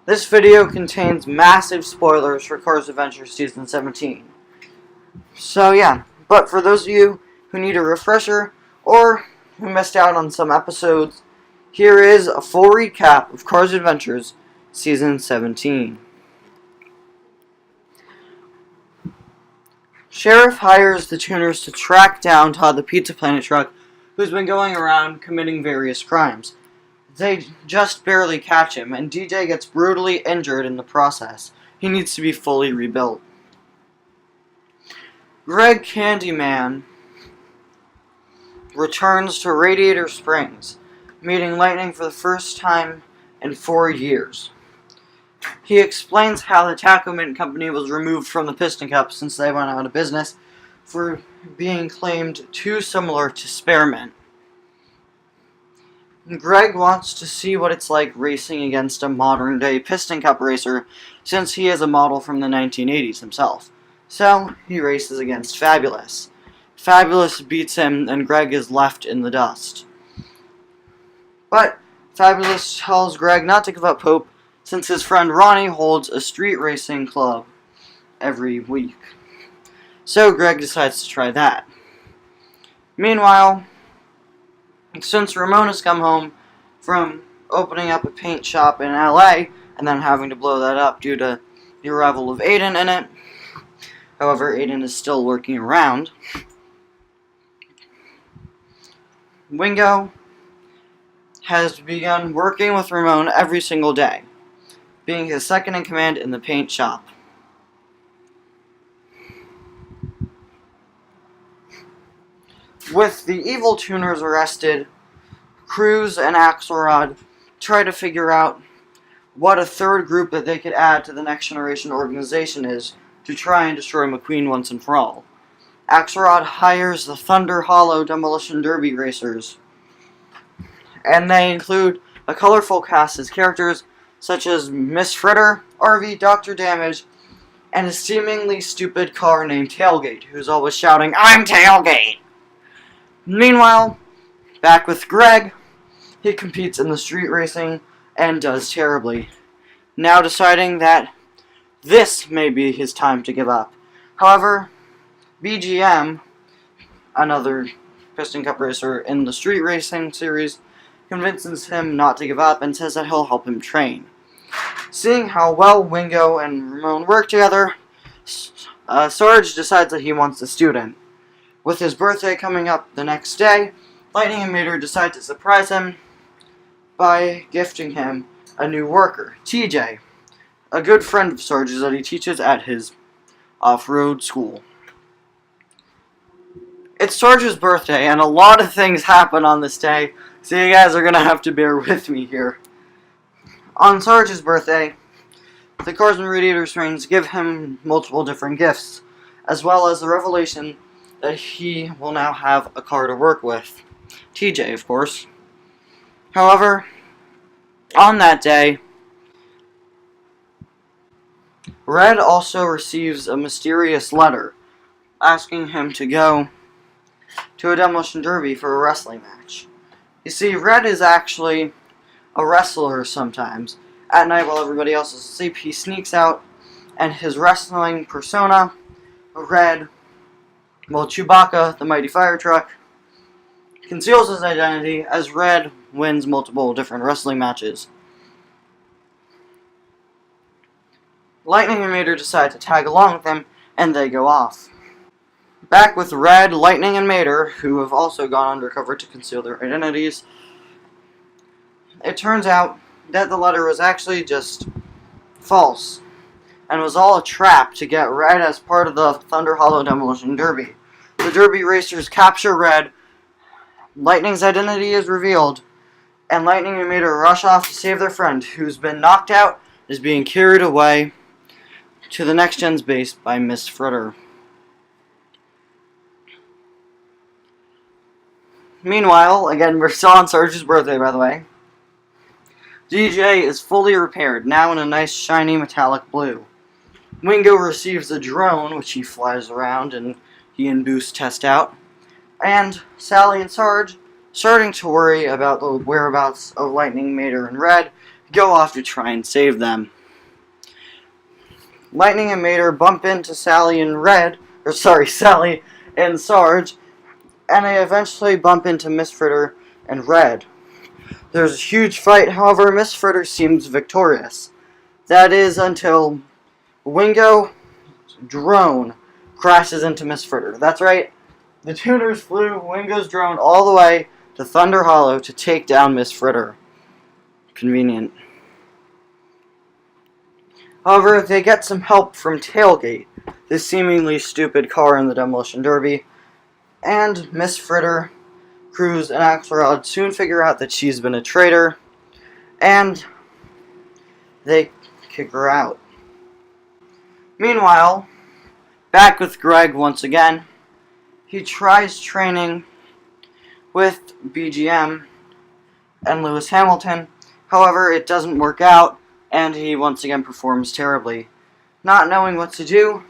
This video contains massive spoilers for Cars Adventure Season 17. So yeah, but for those of you who need a refresher or who missed out on some episodes, here is a full recap of Cars Adventures Season 17. Sheriff hires the tuners to track down Todd the Pizza Planet truck, who's been going around committing various crimes. They just barely catch him, and DJ gets brutally injured in the process. He needs to be fully rebuilt. Greg Candyman returns to Radiator Springs, meeting Lightning for the first time in 4 years. He explains how the Taco Mint Company was removed from the Piston Cup since they went out of business for being claimed too similar to Spearmint. Greg wants to see what it's like racing against a modern-day Piston Cup racer, since he is a model from the 1980s himself. So, he races against Fabulous. Fabulous beats him, and Greg is left in the dust. But Fabulous tells Greg not to give up hope, since his friend Ronnie holds a street racing club every week. So Greg decides to try that. Meanwhile, since Ramon has come home from opening up a paint shop in LA and then having to blow that up due to the arrival of Aiden in it, however, Aiden is still lurking around, Wingo has begun working with Ramon every single day, being his second in command in the paint shop. With the evil tuners arrested, Cruz and Axelrod try to figure out what a third group that they could add to the Next Generation organization is to try and destroy McQueen once and for all. Axelrod hires the Thunder Hollow Demolition Derby racers, and they include a colorful cast as characters such as Miss Fritter, RV, Dr. Damage, and a seemingly stupid car named Tailgate, who's always shouting, "I'm Tailgate!" Meanwhile, back with Greg, he competes in the street racing and does terribly, now deciding that this may be his time to give up. However, BGM, another Piston Cup racer in the street racing series, convinces him not to give up and says that he'll help him train. Seeing how well Wingo and Ramon work together, Sarge decides that he wants a student. With his birthday coming up the next day, Lightning and Mater decide to surprise him by gifting him a new worker, TJ, a good friend of Sarge's that he teaches at his off-road school. It's Sarge's birthday, and a lot of things happen on this day, so you guys are going to have to bear with me here. On Sarge's birthday, the Cars and Radiator Springs give him multiple different gifts, as well as the revelation that he will now have a car to work with. TJ, of course. However, on that day, Red also receives a mysterious letter asking him to go to a demolition derby for a wrestling match. You see, Red is actually a wrestler sometimes. At night while everybody else is asleep, he sneaks out, and his wrestling persona, Red, Chewbacca, the mighty fire truck, conceals his identity as Red wins multiple different wrestling matches. Lightning and Mater decide to tag along with him, and they go off. Back with Red, Lightning, and Mater, who have also gone undercover to conceal their identities, it turns out that the letter was actually just false, and was all a trap to get Red as part of the Thunder Hollow Demolition Derby. The Derby racers capture Red, Lightning's identity is revealed, and Lightning and Mater rush off to save their friend, who's been knocked out and is being carried away to the Next Gen's base by Miss Fritter. Meanwhile, again, we're still on Sarge's birthday, by the way, DJ is fully repaired, now in a nice shiny metallic blue. Wingo receives a drone, which he flies around and he and Boost test out. And Sally and Sarge, starting to worry about the whereabouts of Lightning, Mater, and Red, go off to try and save them. Lightning and Mater bump into Sally and Sally and Sarge, and they eventually bump into Miss Fritter and Red. There's a huge fight, however, Miss Fritter seems victorious. That is until Wingo's drone crashes into Miss Fritter. That's right, the tuners flew Wingo's drone all the way to Thunder Hollow to take down Miss Fritter. Convenient. However, they get some help from Tailgate, this seemingly stupid car in the Demolition Derby, and Miss Fritter, Cruz, and Axelrod soon figure out that she's been a traitor, and they kick her out. Meanwhile, back with Greg once again, he tries training with BGM and Lewis Hamilton. However, it doesn't work out, and he once again performs terribly. Not knowing what to do,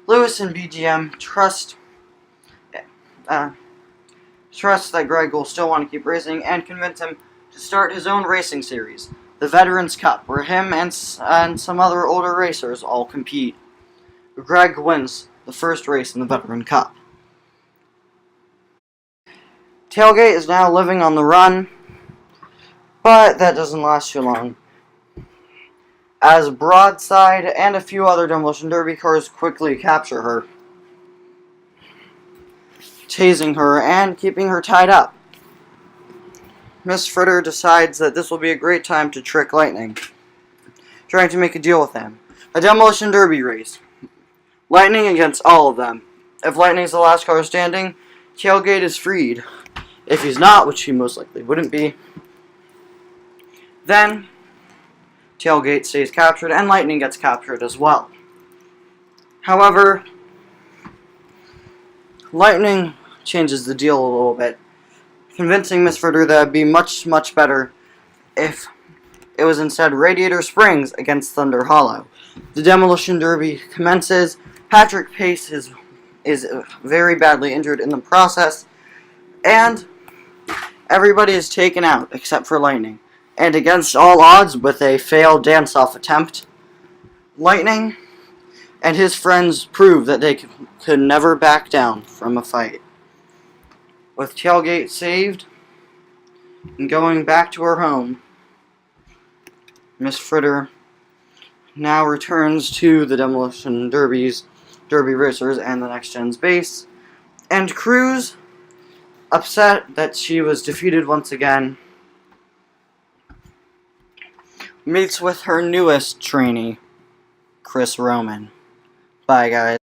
Lewis and BGM trust that Greg will still want to keep racing and convince him to start his own racing series, the Veterans Cup, where him and some other older racers all compete. Greg wins the first race in the Veteran Cup. Tailgate is now living on the run, but that doesn't last too long, as Broadside and a few other Demolition Derby cars quickly capture her, tasing her and keeping her tied up. Miss Fritter decides that this will be a great time to trick Lightning, trying to make a deal with him. A Demolition Derby race. Lightning against all of them. If Lightning's the last car standing, Tailgate is freed. If he's not, which he most likely wouldn't be, then Tailgate stays captured and Lightning gets captured as well. However, Lightning changes the deal a little bit, convincing Miss Fritter that it would be much, much better if it was instead Radiator Springs against Thunder Hollow. The Demolition Derby commences. Patrick Pace is very badly injured in the process, and everybody is taken out except for Lightning. And against all odds, with a failed dance-off attempt, Lightning and his friends prove that they could never back down from a fight. With Tailgate saved and going back to her home, Miss Fritter now returns to the Demolition Derby Racers and the Next Gen's base, and Cruz, upset that she was defeated once again, meets with her newest trainee, Chris Roman. Bye, guys.